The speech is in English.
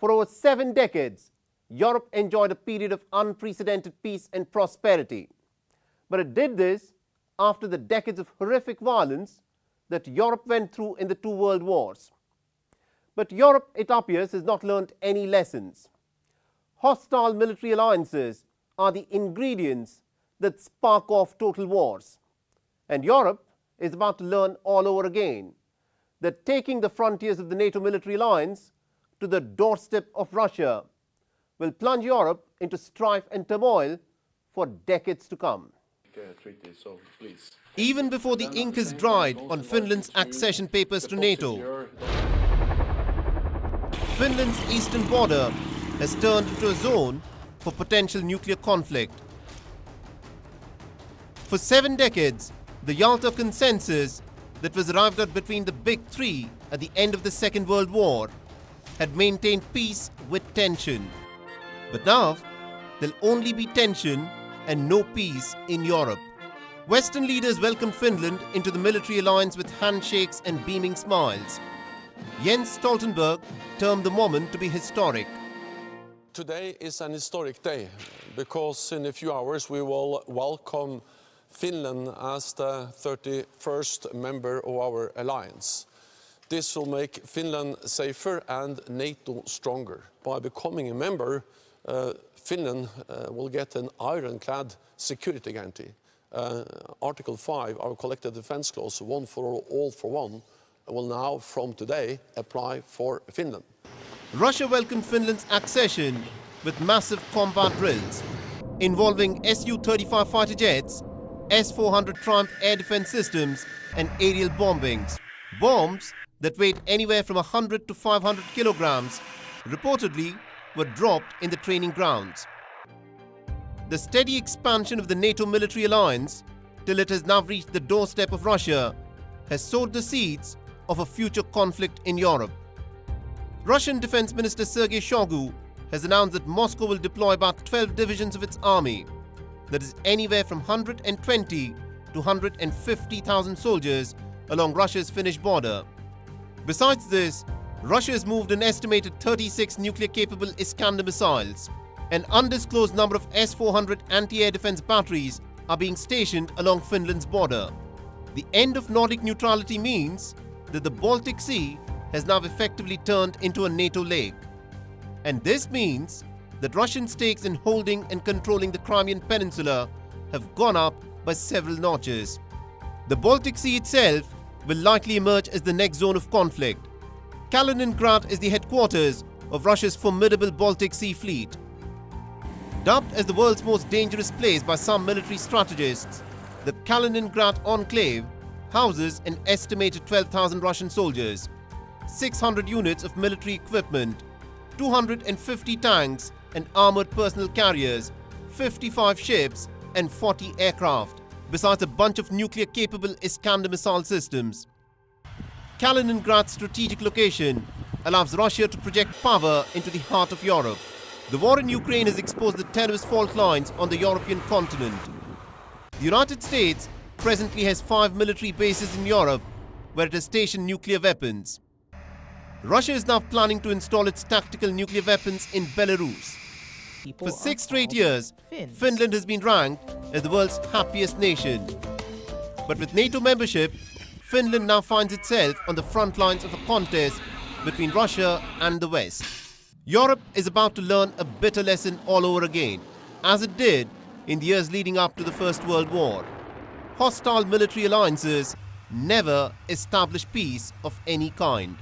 For over 7 decades, Europe enjoyed a period of unprecedented peace and prosperity. But it did this after the decades of horrific violence that Europe went through in the 2 world wars. But Europe, it appears, has not learned any lessons. Hostile military alliances are the ingredients that spark off total wars. And Europe is about to learn all over again that taking the frontiers of the NATO military alliance to the doorstep of Russia will plunge Europe into strife and turmoil for decades to come. Even before the ink is dried on Finland's accession papers to NATO, Finland's eastern border has turned into a zone for potential nuclear conflict. For 7 decades, the Yalta Consensus that was arrived at between the Big Three at the end of the Second World War had maintained peace with tension. But now, there'll only be tension and no peace in Europe. Western leaders welcomed Finland into the military alliance with handshakes and beaming smiles. Jens Stoltenberg termed the moment to be historic. Today is an historic day because in a few hours we will welcome Finland as the 31st member of our alliance. This will make Finland safer and NATO stronger. By becoming a member, Finland will get an ironclad security guarantee. Article 5, our collective defense clause, one for all for one, will now from today apply for Finland. Russia welcomed Finland's accession with massive combat drills involving Su-35 fighter jets, S-400 Triumph air defense systems and aerial bombings. Bombs that weighed anywhere from 100 to 500 kilograms reportedly were dropped in the training grounds. The steady expansion of the NATO military alliance till it has now reached the doorstep of Russia has sowed the seeds of a future conflict in Europe. Russian Defense Minister Sergei Shoigu has announced that Moscow will deploy about 12 divisions of its army, that is anywhere from 120 to 150,000 soldiers along Russia's Finnish border. Besides this, Russia has moved an estimated 36 nuclear-capable Iskander missiles. An undisclosed number of S-400 anti-air defense batteries are being stationed along Finland's border. The end of Nordic neutrality means that the Baltic Sea has now effectively turned into a NATO lake. And this means that Russian stakes in holding and controlling the Crimean Peninsula have gone up by several notches. The Baltic Sea itself will likely emerge as the next zone of conflict. Kaliningrad is the headquarters of Russia's formidable Baltic Sea fleet. Dubbed as the world's most dangerous place by some military strategists, the Kaliningrad enclave houses an estimated 12,000 Russian soldiers, 600 units of military equipment, 250 tanks and armored personnel carriers, 55 ships and 40 aircraft, besides a bunch of nuclear-capable Iskander missile systems. Kaliningrad's strategic location allows Russia to project power into the heart of Europe. The war in Ukraine has exposed the tenuous fault lines on the European continent. The United States presently has 5 military bases in Europe where it has stationed nuclear weapons. Russia is now planning to install its tactical nuclear weapons in Belarus. For 6 straight years, Finland has been ranked as the world's happiest nation. But with NATO membership, Finland now finds itself on the front lines of a contest between Russia and the West. Europe is about to learn a bitter lesson all over again, as it did in the years leading up to the First World War. Hostile military alliances never establish peace of any kind.